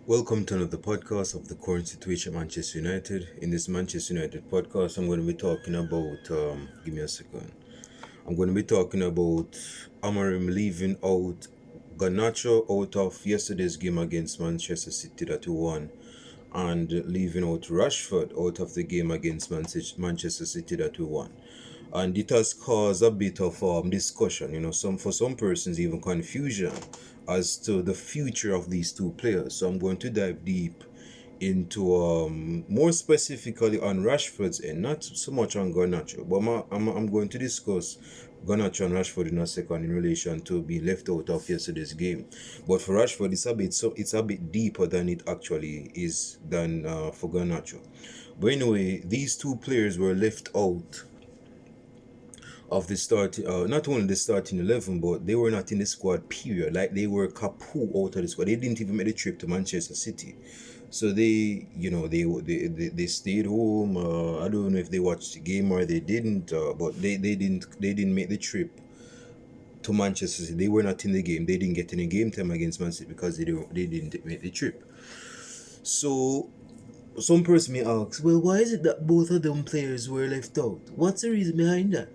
Welcome to another podcast of the current situation at Manchester United. In this Manchester United podcast, I'm going to be talking about. Give me a second. I'm going to be talking about Amorim leaving out Garnacho out of yesterday's game against Manchester City that we won, and leaving out Rashford out of the game against Manchester City that we won. And it has caused a bit of discussion, for some persons even confusion as to the future of these two players. So I'm going to dive deep into more specifically on Rashford's end, not so much on Garnacho, but I'm going to discuss Garnacho and Rashford in a second in relation to being left out of yesterday's game. But for Rashford, it's a bit deeper than it actually is than for Garnacho. But anyway, these two players were left out of the start, not only the starting 11, but they were not in the squad, period. Like they were kaput out of the squad. They didn't even make the trip to Manchester City. So they stayed home. I don't know if they watched the game or they didn't, but they didn't make the trip to Manchester City. They were not in the game. They didn't get any game time against Man City because they didn't make the trip. So some person may ask, well, why is it that both of them players were left out? What's the reason behind that?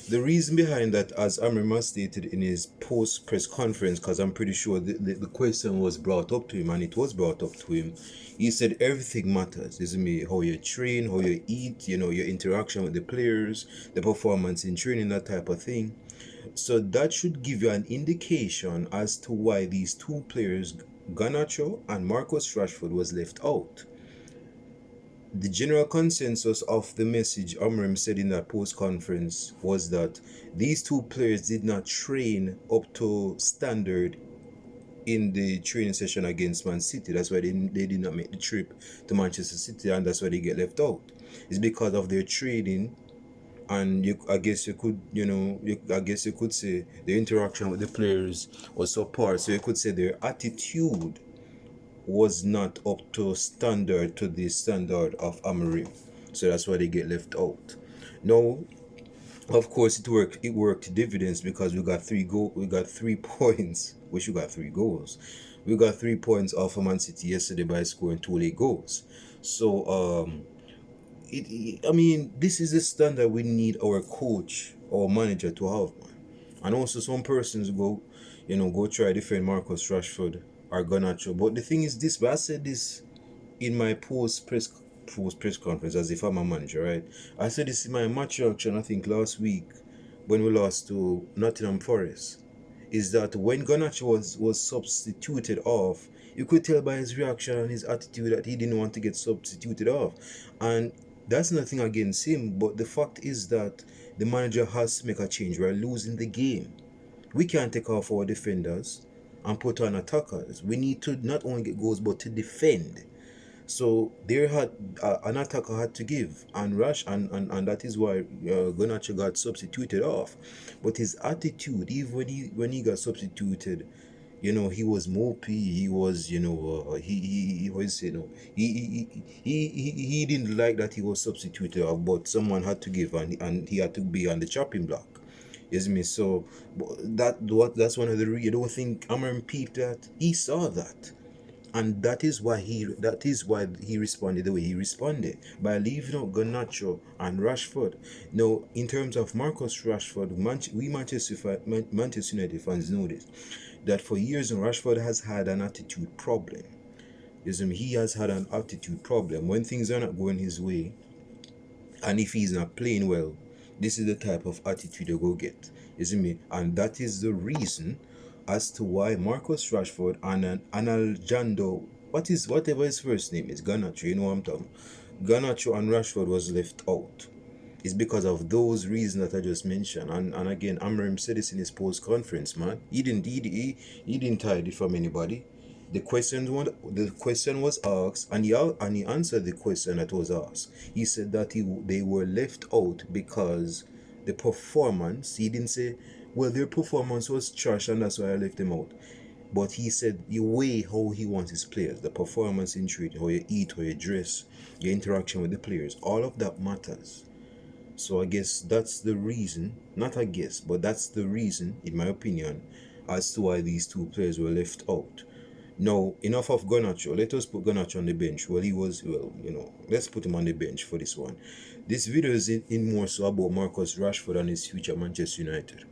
The reason behind that, as Amorim stated in his post press conference, because I'm pretty sure the question was brought up to him, and it was brought up to him, he said everything matters. Isn't it? How you train, how you eat, your interaction with the players, the performance in training, that type of thing. So that should give you an indication as to why these two players, Garnacho and Marcus Rashford, was left out. The general consensus of the message Amorim said in that post conference was that these two players did not train up to standard in the training session against Man City. That's why they did not make the trip to Manchester City, and that's why they get left out. It's because of their training, and I guess you could, say the interaction with the players was so poor. So you could say their attitude was not up to standard, to the standard of Amorim. So that's why they get left out. Now, of course, it worked dividends because we got 3 points, which we got 3 goals. We got 3 points off of Man City yesterday by scoring 2 late goals. So I mean, this is the standard we need our coach or manager to have, man. And also some persons go try defend Marcus Rashford or Garnacho. But the thing is this, but I said this in my post press conference as if I'm a manager, right? I said this in my match reaction, I think last week when we lost to Nottingham Forest, is that when Garnacho was substituted off, you could tell by his reaction and his attitude that he didn't want to get substituted off. And that's nothing against him, but the fact is that the manager has to make a change. We're losing the game. We can't take off our defenders and put on attackers. We need to not only get goals but to defend. So there had an attacker had to give, and and that is why Garnacho got substituted off. But his attitude, even when he got substituted, he was mopey. He was, he was, he didn't like that he was substituted off, but someone had to give, and he had to be on the chopping block. Is me. So that's one of the you don't think Amorim peeped that? He saw that. And that is why he responded the way he responded, by leaving out Garnacho and Rashford. Now, in terms of Marcus Rashford, Manchester United fans know this, that for years Rashford has had an attitude problem. He has had an attitude problem. When things are not going his way, and if he's not playing well, this is the type of attitude they go get. And that is the reason as to why Marcus Rashford and an Analjando, whatever his first name is, Garnacho, you know what I'm talking. Garnacho and Rashford was left out. It's because of those reasons that I just mentioned. And again, Amorim said this in his post conference, man. He didn't hide it from anybody. The question was asked, and he answered the question that was asked. He said that they were left out because the performance. He didn't say, well, their performance was trash and that's why I left them out. But he said the way how he wants his players, the performance in training, how you eat, how you dress, your interaction with the players, all of that matters. So I guess that's the reason, not I guess, but that's the reason, in my opinion, as to why these two players were left out. Now, enough of Garnacho. Let us put Garnacho on the bench. Let's put him on the bench for this one. This video is in more so about Marcus Rashford and his future at Manchester United.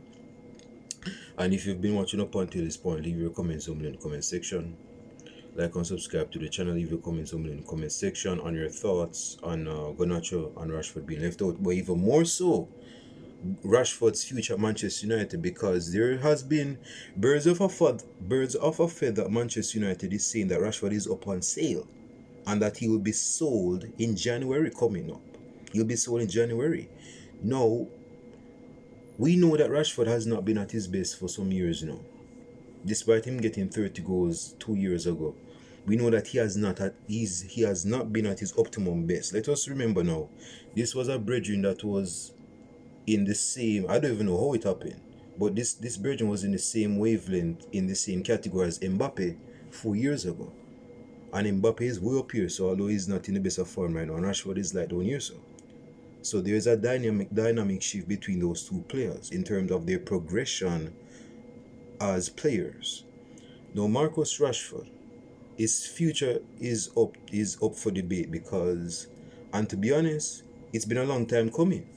And if you've been watching up until this point, leave your comments down in the comment section. Like and subscribe to the channel. Leave your comments down in the comment section on your thoughts on Garnacho and Rashford being left out. But even more so, Rashford's future at Manchester United, because there has been birds of a feather at Manchester United is saying that Rashford is up on sale and that he will be sold in January coming up. He'll be sold in January. Now, we know that Rashford has not been at his best for some years now. Despite him getting 30 goals 2 years ago, we know that he has not been at his optimum best. Let us remember now, this was a brethren that was in the same, I don't even know how it happened, but this brethren was in the same wavelength, in the same category as Mbappe 4 years ago. And Mbappe is way up here, so although he's not in the best of form right now, and Rashford is like down here, so there is a dynamic shift between those two players in terms of their progression as players. Now, Marcus Rashford, his future is up for debate because, and to be honest, it's been a long time coming.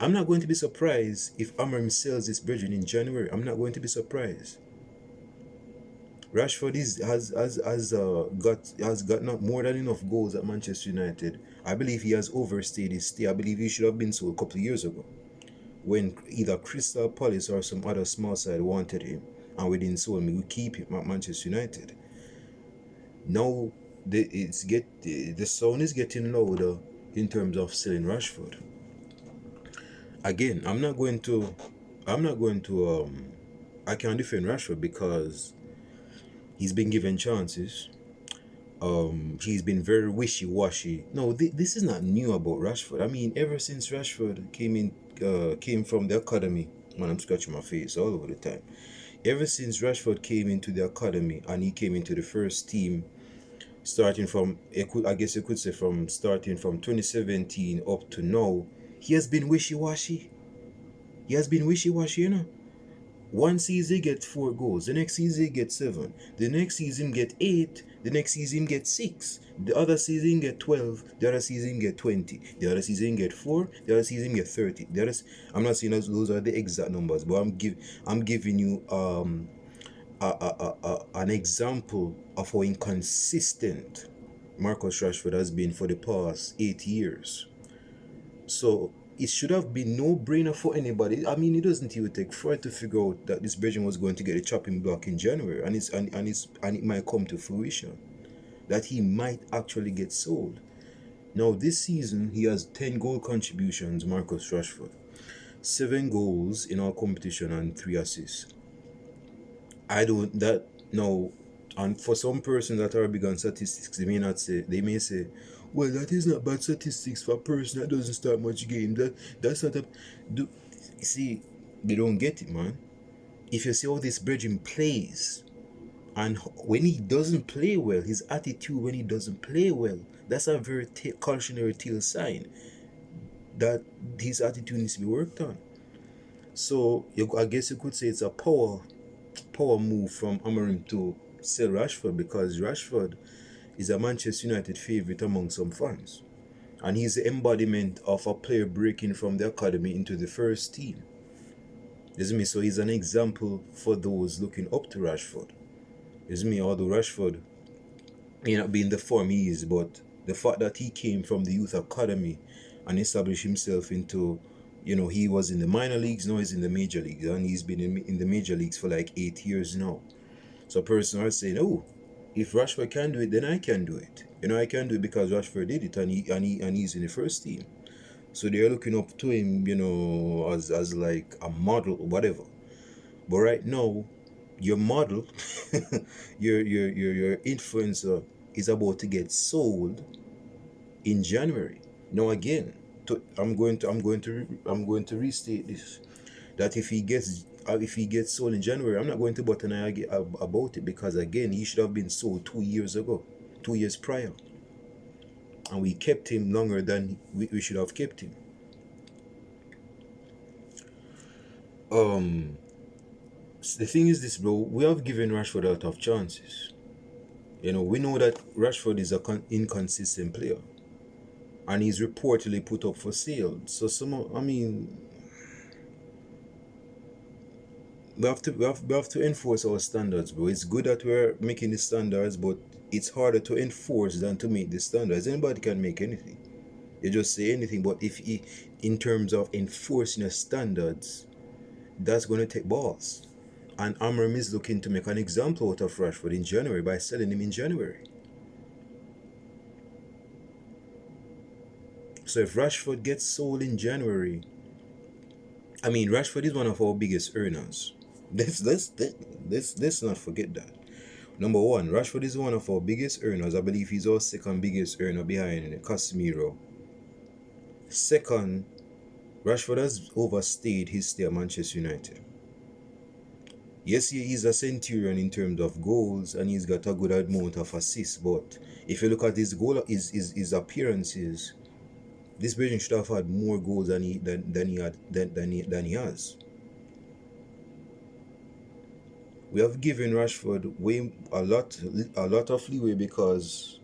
I'm not going to be surprised if Amorim sells this brethren in January. I'm not going to be surprised. Rashford has got not more than enough goals at Manchester United. I believe he has overstayed his stay. I believe he should have been sold a couple of years ago, when either Crystal Palace or some other small side wanted him, and we didn't sell him. We keep him at Manchester United. Now the sound is getting louder in terms of selling Rashford. Again, I can't defend Rashford because he's been given chances. He's been very wishy-washy. No, this is not new about Rashford. I mean, ever since Rashford came from the academy, man, I'm scratching my face all over the time. Ever since Rashford came into the academy and he came into the first team, starting from 2017 up to now, he has been wishy-washy. One season he gets 4 goals, the next season he gets 7, the next season get 8, the next season get 6, the other season get 12, the other season get 20, the other season get 4, the other season get 30. I'm not saying those are the exact numbers, but I'm giving you an example of how inconsistent Marcus Rashford has been for the past 8 years. So it should have been no-brainer for anybody. I mean, it doesn't even take far to figure out that this Belgium was going to get a chopping block in January, and it might come to fruition that he might actually get sold. Now, this season he has 10 goal contributions, Marcus Rashford, 7 goals in all competition and 3 assists. And for some persons that are big on statistics, they may say, well, that is not bad statistics for a person that doesn't start much game. That's not see, they don't get it, man. If you see how this brethren plays, and when he doesn't play well, his attitude when he doesn't play well, that's a very cautionary tale sign that his attitude needs to be worked on. So I guess you could say it's a power move from Amorim to sell Rashford, because Rashford is a Manchester United favourite among some fans, and he's the embodiment of a player breaking from the academy into the first team. So he's an example for those looking up to Rashford. Although Rashford may not be in the form he is, but the fact that he came from the youth academy and established himself into, he was in the minor leagues, now he's in the major leagues, and he's been in the major leagues for like 8 years now. So a person are saying, oh, if Rashford can do it, then I can do it. I can do it because Rashford did it, and he's in the first team. So they're looking up to him, as like a model or whatever. But right now, your model, your influencer is about to get sold in January. Now again, I'm going to restate this, that if he gets sold in January, I'm not going to butt an eye about it, because again, he should have been sold 2 years ago, 2 years prior, and we kept him longer than we should have kept him. The thing is this, bro, we have given Rashford a lot of chances. We know that Rashford is a inconsistent player, and he's reportedly put up for sale. So I mean, we have to enforce our standards, bro. It's good that we're making the standards, but it's harder to enforce than to make the standards. Anybody can make anything. You just say anything, but in terms of enforcing the standards, that's going to take balls. And Amorim is looking to make an example out of Rashford in January by selling him in January. So if Rashford gets sold in January, I mean, Rashford is one of our biggest earners. Let's not forget that. Number one, Rashford is one of our biggest earners. I believe he's our second biggest earner behind Casemiro. Second, Rashford has overstayed his stay at Manchester United. Yes, he is a centurion in terms of goals, and he's got a good amount of assists. But if you look at his appearances, this Belgian should have had more goals than he has. We have given Rashford a lot of leeway because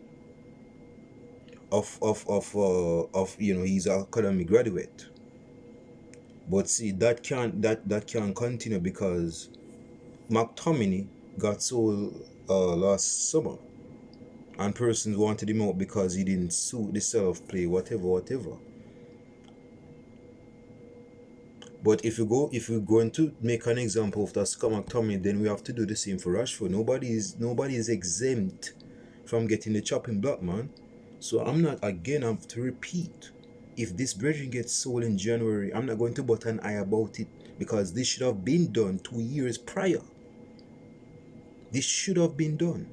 of he's an academy graduate. But see, that can't continue because McTominay got sold last summer, and persons wanted him out because he didn't suit the style of play, whatever. But if we're going to make an example of that Scott McTominay, then we have to do the same for Rashford. Nobody is exempt from getting the chopping block, man. So I have to repeat. If this brethren gets sold in January, I'm not going to bat an eye about it because this should have been done 2 years prior. This should have been done.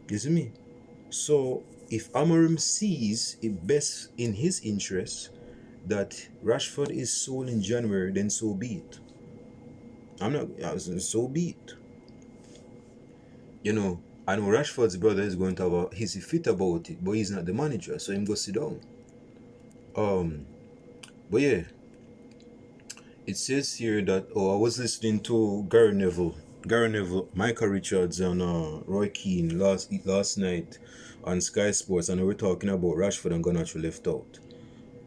You see me? So if Amorim sees it best in his interest that Rashford is sold in January, then so be it. So be it. I know Rashford's brother is going to have he's fit about it, but he's not the manager, so him go sit down. But yeah, it says here that I was listening to Gary Neville, Michael Richards, and Roy Keane last night on Sky Sports, and they were talking about Rashford and Garnacho left out.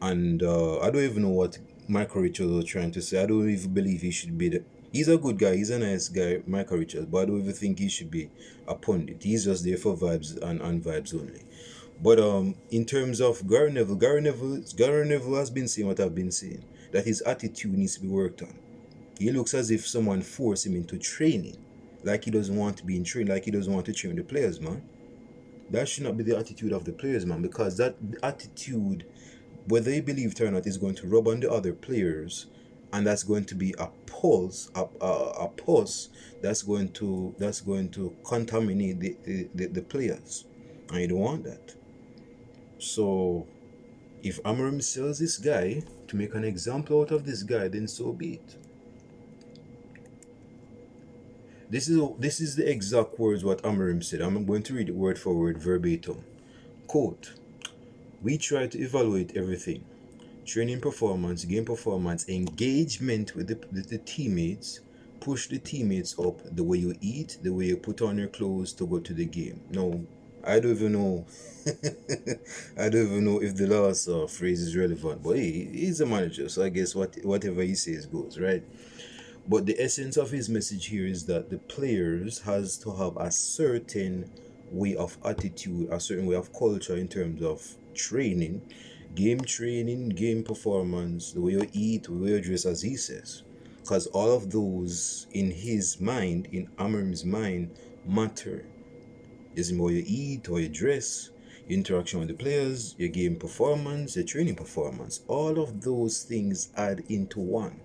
And I don't even know what Michael Richards was trying to say. I don't even believe he should be he's a good guy, he's a nice guy, Michael Richards, but I don't even think he should be a pundit. He's just there for vibes and vibes only. But in terms of Gary Neville has been saying what I've been saying, that his attitude needs to be worked on. He looks as if someone forced him into training, like he doesn't want to be in training, like he doesn't want to train the players, man. That should not be the attitude of the players, man, because that attitude, whether you believe it or not, is going to rub on the other players, and that's going to be a pulse that's going to contaminate the players, and you don't want that. So if Amorim sells this guy to make an example out of this guy, then so be it. This is the exact words what Amorim said. I'm going to read it word for word verbatim. Quote, "We try to evaluate everything. Training performance, game performance, engagement with the teammates, push the teammates up, the way you eat, the way you put on your clothes to go to the game." No, I don't even know. I don't even know if the last phrase is relevant. But hey, he's a manager, so I guess whatever he says goes, right? But the essence of his message here is that the players has to have a certain way of attitude, a certain way of culture in terms of training, game performance, the way you eat, the way you dress, as he says. Because all of those in his mind, in Amorim's mind, matter. Is how you eat, how you dress, your interaction with the players, your game performance, your training performance. All of those things add into one.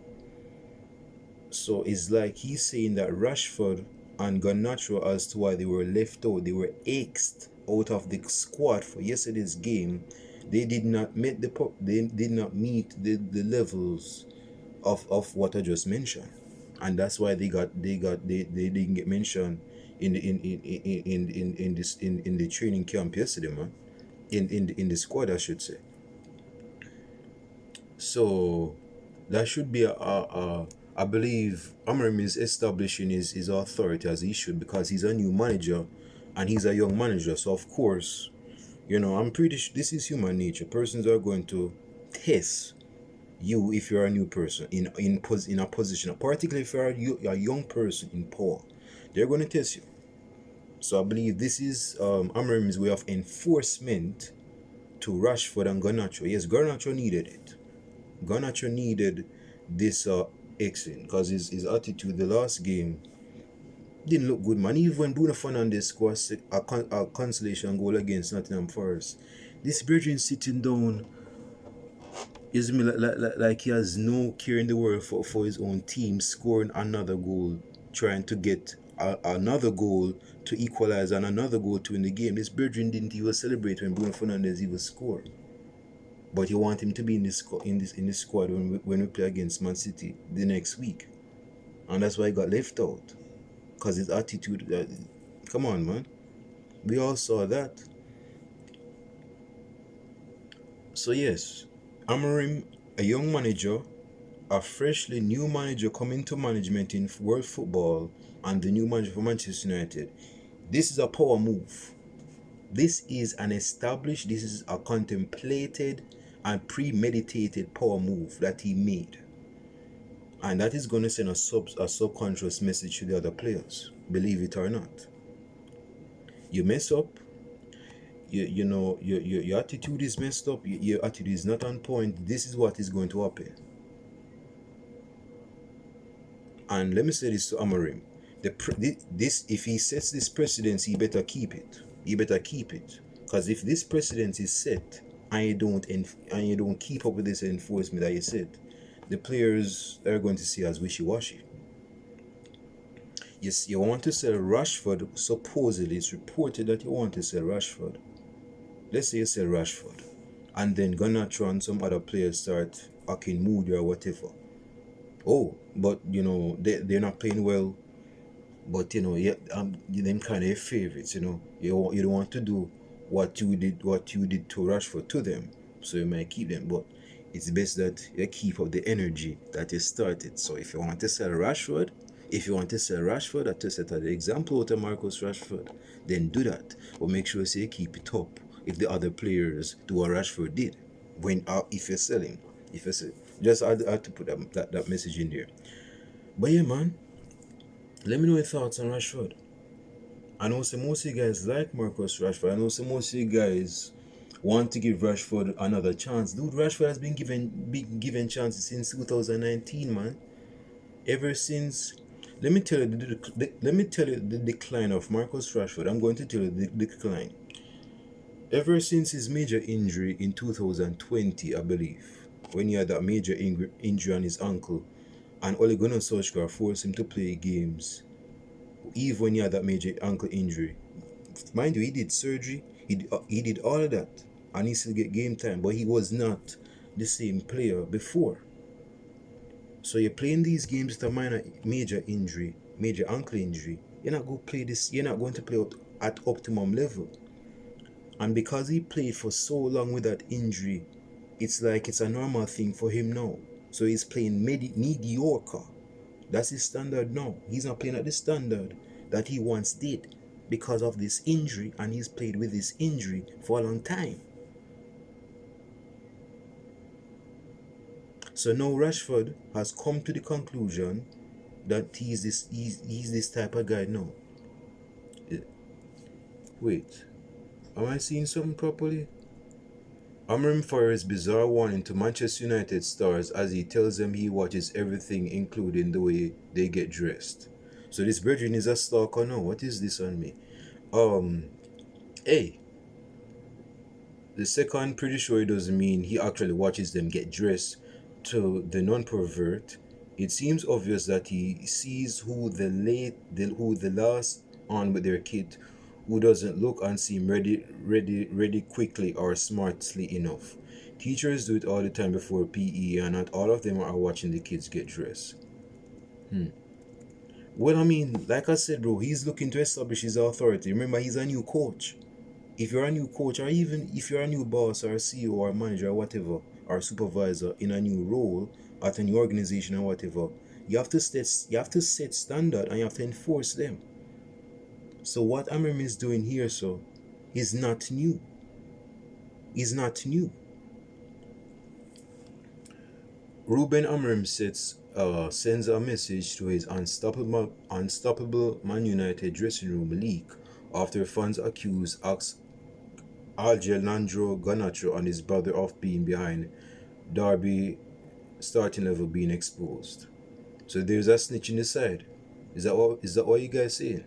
So it's like he's saying that Rashford and Garnacho, as to why they were left out, they were axed out of the squad for yesterday's game. They did not meet the levels of what I just mentioned, and that's why they didn't get mentioned in the training camp yesterday, man. In the squad, I should say. So that should be I believe Amorim is establishing his authority as he should, because he's a new manager and he's a young manager. So of course, I'm pretty sure this is human nature. Persons are going to test you if you're a new person in a position, particularly if you're a young person in power. They're going to test you. So I believe this is Amorim's way of enforcement to Rashford and Garnacho. Yes, Garnacho needed it. Garnacho needed this exit because his attitude the last game didn't look good, man. Even when Bruno Fernandes scored a consolation goal against Nottingham Forest, this Bridging sitting down is me like he has no care in the world for his own team, scoring another goal, trying to get another goal to equalize and another goal to win the game. This Bridging didn't even celebrate when Bruno Fernandes even scored. But you want him to be in this squad when we play against Man City the next week, and that's why he got left out. Cause his attitude, come on, man, we all saw that. So yes, Amorim, a young manager, a freshly new manager coming to management in world football, and the new manager for Manchester United. This is a power move. This is a contemplated and premeditated power move that he made. And that is going to send a subconscious message to the other players, believe it or not. You mess up, your attitude is messed up, your attitude is not on point, this is what is going to happen. And let me say this to Amorim. If he sets this precedence, he better keep it. Because if this precedence is set and you don't keep up with this enforcement that you said, the players are going to see as wishy-washy. Yes, you want to sell Rashford. Supposedly, it's reported that you want to sell Rashford. Let's say you sell Rashford, and then Garnacho and some other players start acting moody or whatever. Oh, but they're not playing well. But them kind of favorites. You don't want to do what you did to Rashford to them, so you might keep them. But it's best that you keep up the energy that you started. So if you want to sell Rashford, that to set an example to Marcus Rashford, then do that. But make sure you keep it up. If the other players do what Rashford did, if you're selling, just I had to put that message in there. But yeah, man, let me know your thoughts on Rashford. I know some most of you guys like Marcus Rashford. I know some most of you guys want to give Rashford another chance. Dude, Rashford has been given chances since 2019, man. Ever since, let me tell you the decline of Marcus Rashford. I'm going to tell you the decline. Ever since his major injury in 2020, I believe, when he had that major injury on his ankle, and Ole Gunnar Solskjaer forced him to play games, even when he had that major ankle injury. Mind you, he did surgery, he did all of that, and he still get game time, but he was not the same player before. So you're playing these games with a major ankle injury. You're not going to play at optimum level. And because he played for so long with that injury, it's like it's a normal thing for him now. So he's playing mediocre. That's his standard now. He's not playing at the standard that he once did because of this injury, and he's played with this injury for a long time. So now Rashford has come to the conclusion that he's this type of guy now. Wait, am I seeing something properly? Amorim fires bizarre warning to Manchester United stars as he tells them he watches everything, including the way they get dressed. So this brethren is a stalker now. What is this on me? Hey. The second, pretty sure it doesn't mean he actually watches them get dressed. To the non-pervert, it seems obvious that he sees who the last on with their kid, who doesn't look and seem ready quickly or smartly enough. Teachers do it all the time before PE, and not all of them are watching the kids get dressed. Well, I mean, like I said, bro, he's looking to establish his authority. Remember, he's a new coach. If you're a new coach, or even if you're a new boss or a CEO or manager or whatever, or supervisor in a new role at a new organization or whatever, you have to set standard and you have to enforce them. So what Amorim is doing here, so, is not new. Is not new. Ruben Amorim sends a message to his unstoppable Man United dressing room leak after fans accuse Alejandro Garnacho and his brother of being behind Derby starting level being exposed. So there's a snitch in the side. Is that what you guys saying?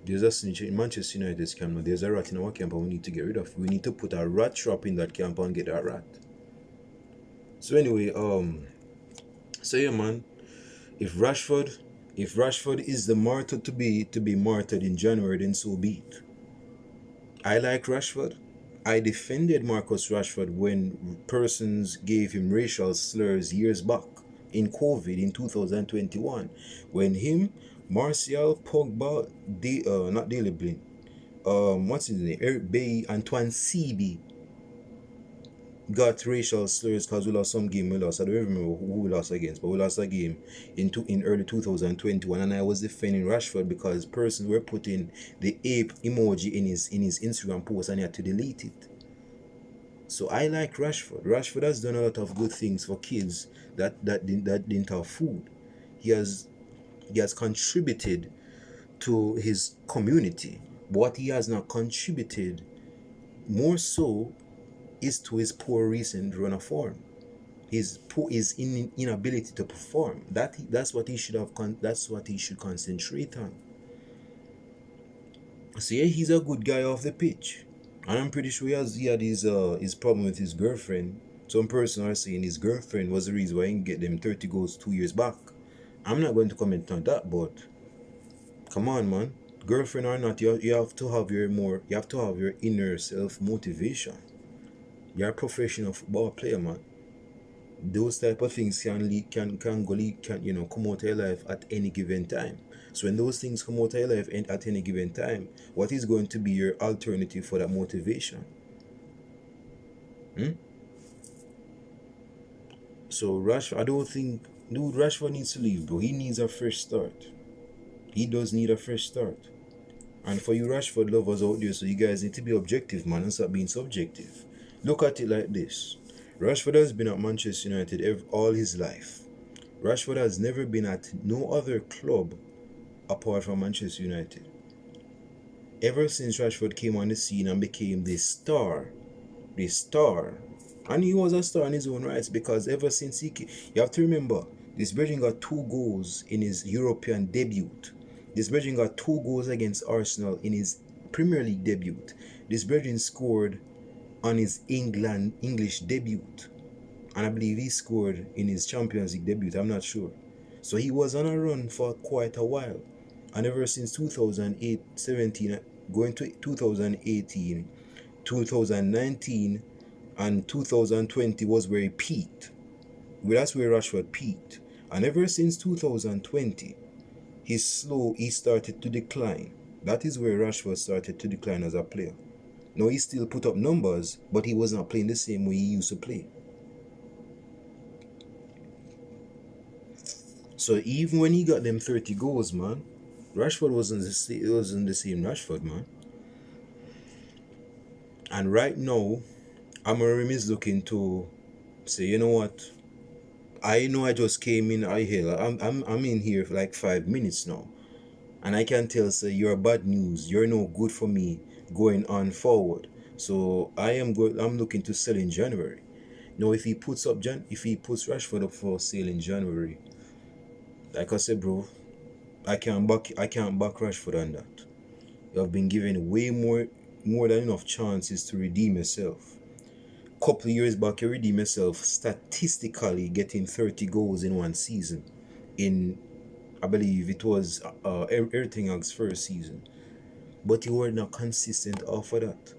There's a snitch in Manchester United's camp now. There's a rat in our camp and we need to get rid of. We need to put a rat trap in that camp and get that rat. So anyway, so yeah, man. If Rashford is the martyr to be martyred in January, then so be it. I like Rashford. I defended Marcus Rashford when persons gave him racial slurs years back in COVID in 2021, when him, Martial, Pogba, not Daily Blind, what's his name, Eric Bailly, Antoine CB got racial slurs because we lost some game we lost. I don't remember who we lost against, but we lost a game in early 2021, and I was defending Rashford because persons were putting the ape emoji in his Instagram post and he had to delete it. So I like Rashford. Rashford has done a lot of good things for kids that didn't have food. He has contributed to his community. But what he has not contributed more so is to his poor recent run of form. His inability to perform. That's what he should have. That's what he should concentrate on. So yeah, he's a good guy off the pitch, and I'm pretty sure he had his problem with his girlfriend. Some person are saying his girlfriend was the reason why he didn't get them 30 goals 2 years back. I'm not going to comment on that, but come on, man. Girlfriend or not, you have to have your inner self motivation. You're a professional football player, man. Those type of things can come out of your life at any given time. So when those things come out of your life at any given time, what is going to be your alternative for that motivation? So Rashford needs to leave, bro. He needs a fresh start. He does need a fresh start. And for you Rashford lovers out there, so you guys need to be objective, man, and stop being subjective. Look at it like this. Rashford has been at Manchester United all his life. Rashford has never been at no other club apart from Manchester United. Ever since Rashford came on the scene and became the star, and he was a star in his own rights, because ever since he came, you have to remember, this Virgin got 2 goals in his European debut. This Virgin got 2 goals against Arsenal in his Premier League debut. This Virgin scored on his English debut, and I believe he scored in his Champions League debut. I'm not sure. So he was on a run for quite a while, and ever since 2017, going to 2018, 2019, and 2020 was where he peaked. Well, that's where Rashford peaked, and ever since 2020, he started to decline. That is where Rashford started to decline as a player. Now, he still put up numbers, but he was not playing the same way he used to play. So even when he got them 30 goals, man, Rashford wasn't the same Rashford, man. And right now, Amorim is looking to say, you know what? I know I just came in. I'm in here for like 5 minutes now, and I can tell, say, you're bad news. You're no good for me going on forward. So I'm looking to sell in January. Now, if he puts Rashford up for sale in January, like I said, bro, I can't back Rashford on that. You have been given way more than enough chances to redeem yourself. Couple of years back, you redeemed yourself statistically getting 30 goals in one season. In, I believe it was Erik ten Hag's first season. But you were not consistent after that.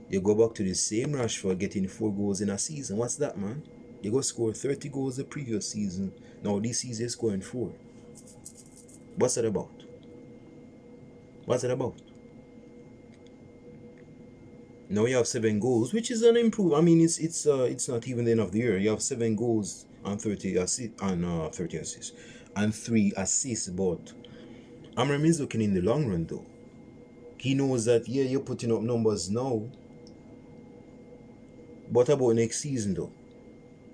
You go back to the same Rashford getting 4 goals in a season. What's that, man? You go score 30 goals the previous season. Now this season you're scoring 4. What's that about? What's it about? Now you have 7 goals, which is an improvement. I mean, it's not even the end of the year. You have 7 goals and 30 assists and 3 assists, but Amorim is looking in the long run though. He knows that, yeah, you're putting up numbers now, but about next season though?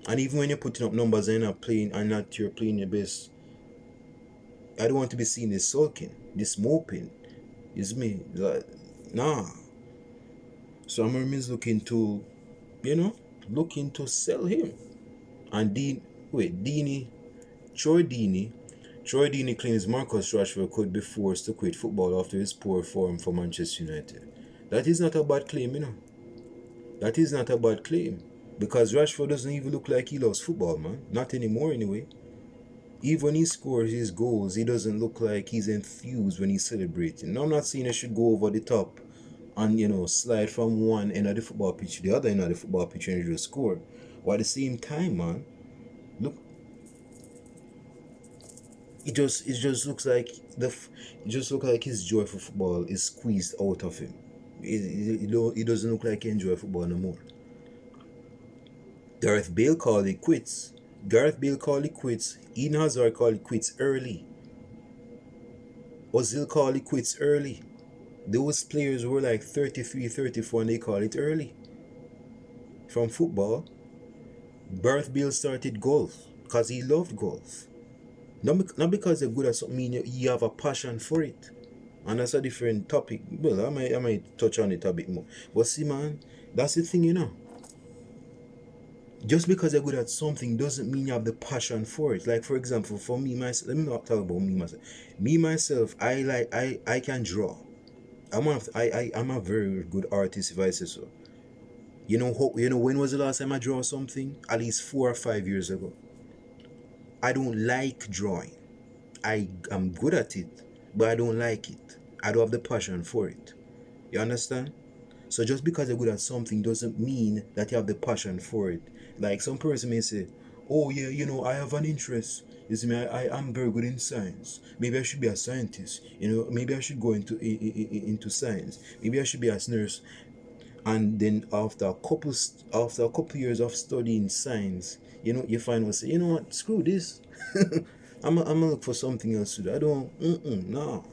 And even when you're putting up numbers and you're playing your best, I don't want to be seen as sulking, this moping. Is me. Like, nah. So Amorim is looking to sell him. And Troy Deeney claims Marcus Rashford could be forced to quit football after his poor form for Manchester United. That is not a bad claim, That is not a bad claim. Because Rashford doesn't even look like he loves football, man. Not anymore, anyway. Even when he scores his goals, he doesn't look like he's enthused when he's celebrating. Now, I'm not saying I should go over the top and, slide from one end of the football pitch to the other end of the football pitch and just score. But at the same time, man, look, it just looks like his joy for football is squeezed out of him. It doesn't look like he enjoys football no more. Gareth Bale called it quits. Eden Hazard called it quits early. Ozil called it quits early. Those players were like 33, 34 and they called it early. From football, Gareth Bale started golf because he loved golf. Not because they're good at something, you have a passion for it. And that's a different topic. Well, I might touch on it a bit more. But see, man, that's the thing. Just because you're good at something doesn't mean you have the passion for it. Like, for example, for me, myself, let me not talk about me, myself. Me, myself, I can draw. I'm a very good artist, if I say so. When was the last time I draw something? At least 4 or 5 years ago. I don't like drawing. I am good at it, but I don't like it. I don't have the passion for it. You understand? So just because you're good at something doesn't mean that you have the passion for it. Like some person may say, oh yeah, I have an interest. You see me, I'm very good in science. Maybe I should be a scientist. Maybe I should go into science. Maybe I should be a nurse. And then after a couple years of studying science, you find say, you know what, screw this. I'm gonna look for something else to do. I don't, no.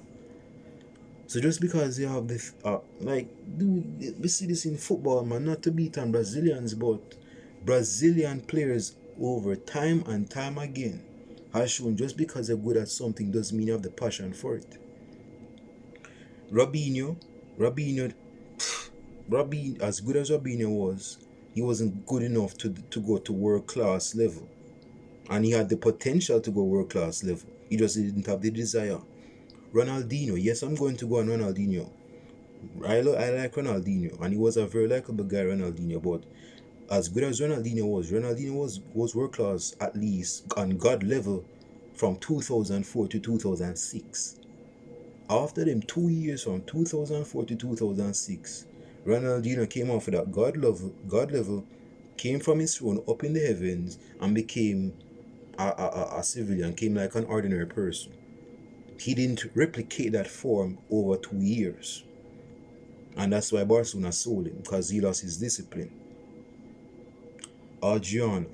So just because you have this, we see this in football, man, not to beat on Brazilians, but Brazilian players over time and time again has shown just because they're good at something doesn't mean you have the passion for it. Robinho, as good as Robinho was, he wasn't good enough to go to world-class level. And he had the potential to go world-class level. He just didn't have the desire. Ronaldinho, yes, I'm going to go on Ronaldinho. I like Ronaldinho, and he was a very likable guy, Ronaldinho, but as good as Ronaldinho was world-class, at least on God level, from 2004 to 2006. After them 2 years, from 2004 to 2006, Ronaldinho came off of that God level, came from his throne up in the heavens, and became a civilian, came like an ordinary person. He didn't replicate that form over 2 years. And that's why Barcelona sold him, because he lost his discipline. Adriano.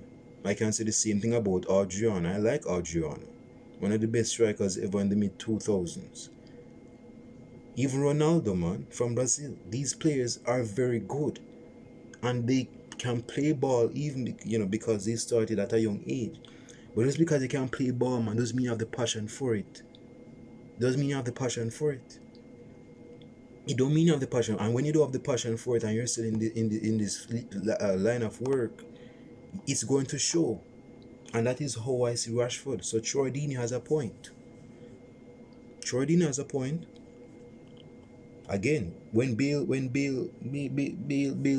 I can say the same thing about Adriano. I like Adriano. One of the best strikers ever in the mid-2000s. Even Ronaldo, man, from Brazil. These players are very good. And they can play ball even, because they started at a young age. But just because they can play ball, man, doesn't mean you have the passion for it. Doesn't mean you have the passion for it. It don't mean you have the passion. And when you don't have the passion for it and you're still in this line of work, it's going to show. And that is how I see Rashford. So Troy Deeney has a point. Again, when Bale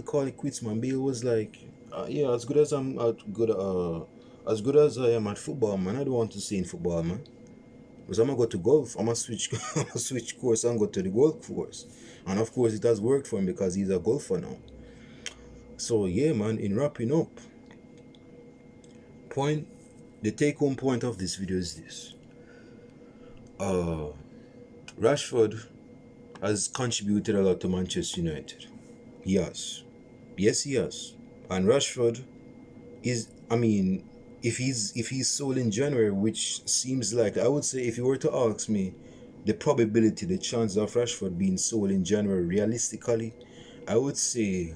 called it quits, man, Bale was like, yeah, as good as I am at football, man, I don't want to stay in football, man. Because I'm gonna go to golf. I'm gonna switch course and go to the golf course. And of course it has worked for him because he's a golfer now. So yeah, man, in wrapping up, the take-home point of this video is this. Rashford has contributed a lot to Manchester United. He has. Yes, he has. And Rashford is, if he's sold in January, which seems like, I would say, if you were to ask me, the probability, the chance of Rashford being sold in January, realistically, I would say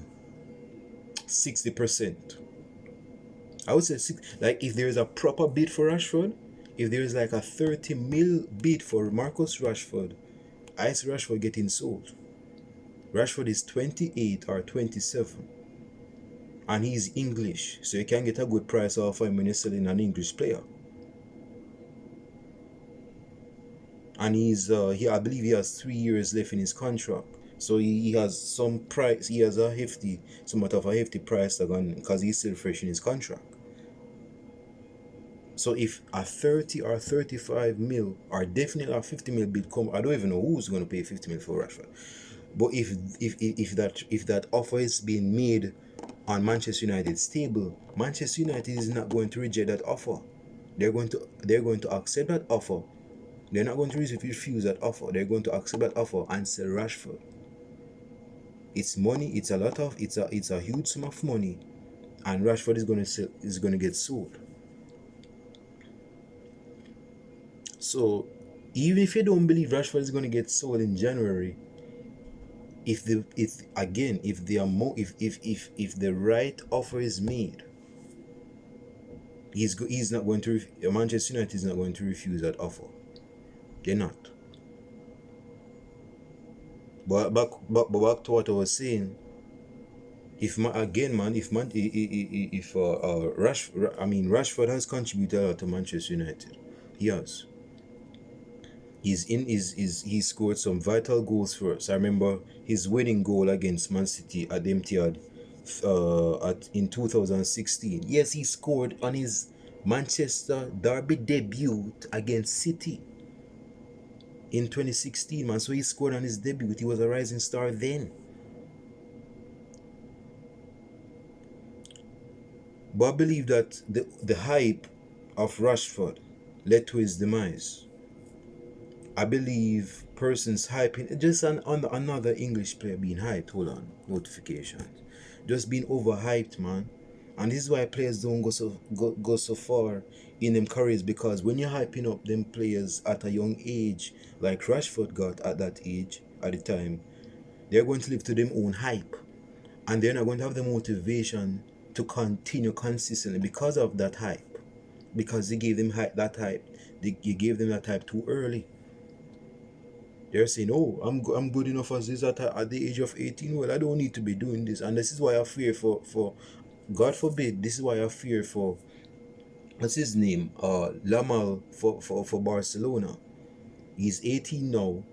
60%. I would say like if there is a proper bid for Rashford, if there is like a 30 mil bid for Marcus Rashford, I see Rashford getting sold. Rashford is 28 or 27, and he's English, so you can get a good price off him when you're selling an English player. And I believe he has 3 years left in his contract, so he has some price. He has a hefty, somewhat of a hefty price tag on because he's still fresh in his contract. So if a 30 or 35 mil or definitely a 50 mil bid come, I don't even know who's going to pay 50 mil for Rashford. But if that offer is being made on Manchester United's table, Manchester United is not going to reject that offer. They're going to accept that offer. They're not going to refuse that offer. They're going to accept that offer and sell Rashford. It's money. It's a huge sum of money, and Rashford is going to get sold. So even if you don't believe Rashford is going to get sold in January, if the right offer is made, he's not going to Manchester United is not going to refuse that offer. They're not. But back to what I was saying. Rashford has contributed a lot to Manchester United. He has. He scored some vital goals for us. I remember his winning goal against Man City at the Etihad in 2016. Yes, he scored on his Manchester derby debut against City in 2016, man. So he scored on his debut. He was a rising star then. But I believe that the hype of Rashford led to his demise. I believe persons hyping, just another English player being hyped. Hold on, notifications. Just being overhyped, man. And this is why players don't go so far in them careers, because when you're hyping up them players at a young age, like Rashford got at that age at the time, they're going to live to their own hype, and they're not going to have the motivation to continue consistently because of that hype, because they gave them that hype. You gave them that hype too early. They're saying, "Oh, I'm good enough as this at the age of 18. Well, I don't need to be doing this." And this is why I fear for God forbid. This is why I fear for what's his name? Lamal for Barcelona. He's 18 now,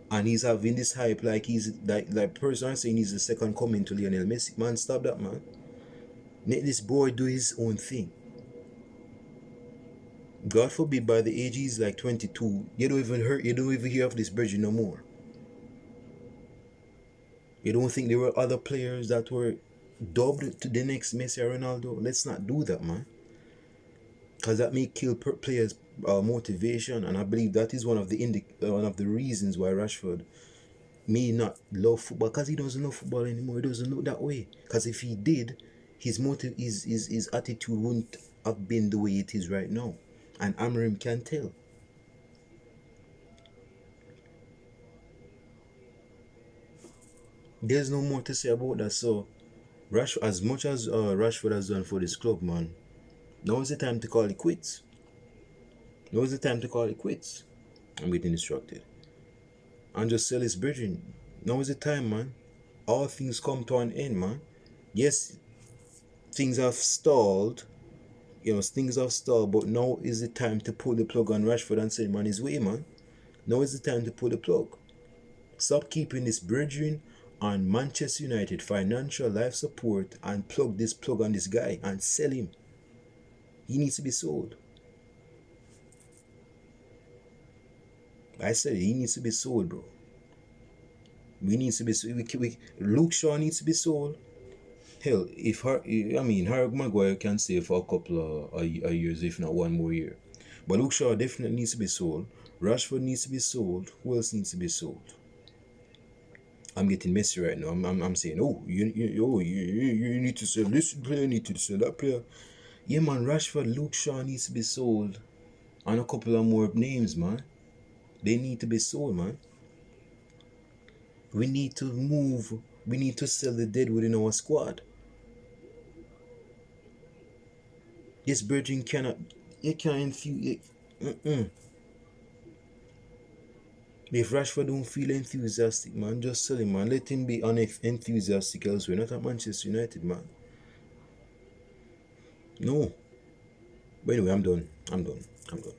and he's having this hype like he's like person saying he's the second coming to Lionel Messi. Man, stop that, man. Let this boy do his own thing. God forbid by the age he's like 22, you don't even hear of this Virgin no more. You don't think there were other players that were dubbed to the next Messi or Ronaldo? Let's not do that, man. Because that may kill players' motivation, and I believe that is one of the reasons why Rashford may not love football, because he doesn't know football anymore. He doesn't know that way. Because if he did, his attitude wouldn't have been the way it is right now, and Amorim can tell. There's no more to say about that. So, as much as Rashford has done for this club, man, now is the time to call it quits. Now is the time to call it quits. I'm getting instructed. And just sell his bridging. Now is the time, man. All things come to an end, man. Yes, things have stalled. Things have stalled, but now is the time to pull the plug on Rashford and send him on his way, man. Now is the time to pull the plug. Stop keeping this bridging on Manchester United financial life support and plug on this guy and sell him. He needs to be sold. I said he needs to be sold, bro. Luke Shaw needs to be sold. Hell, Harry Maguire can stay for a couple of years, if not one more year. But Luke Shaw definitely needs to be sold. Rashford needs to be sold. Who else needs to be sold? I'm getting messy right now. I'm saying, you need to sell this player, you need to sell that player. Yeah, man, Rashford, Luke Shaw needs to be sold. And a couple of more names, man. They need to be sold, man. We need to move. We need to sell the dead within our squad. This brethren cannot. You can't infuse. Mm-mm. If Rashford don't feel enthusiastic, man, just sell him, man. Let him be enthusiastic elsewhere, not at Manchester United, man. No. But anyway, I'm done. I'm done. I'm done.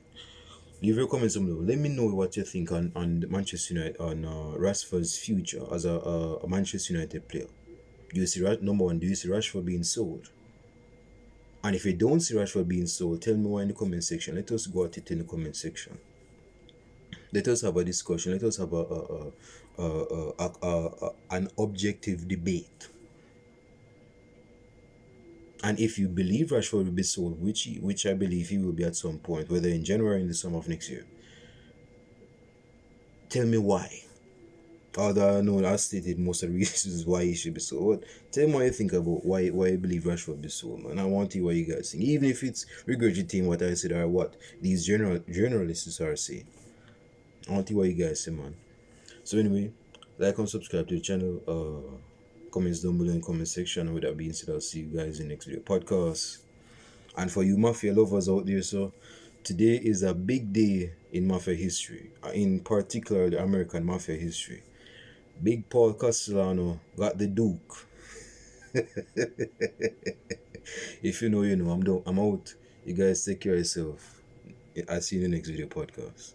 Leave your comments below. Let me know what you think on Manchester United, on Rashford's future as a Manchester United player. Do you see number one? Do you see Rashford being sold? And if you don't see Rashford being sold, tell me why in the comment section. Let us go at it in the comment section. Let us have a discussion. Let us have an objective debate. And if you believe Rashford will be sold, which I believe he will be at some point, whether in January or in the summer of next year, tell me why. Although I know I stated most of the reasons why he should be sold. Tell me what you think about why you believe Rashford will be sold, man. I want to hear what you guys think. Even if it's regurgitating what I said or what these journalists are saying. I want to hear what you guys say, man. So anyway, like and subscribe to the channel. Comments down below in the comment section. With that being said, I'll see you guys in the next video podcast. And for you Mafia lovers out there, so today is a big day in Mafia history. In particular, the American Mafia history. Big Paul Castellano got the Duke. If you know, you know. I'm done. I'm out. You guys take care of yourself. I'll see you in the next video podcast.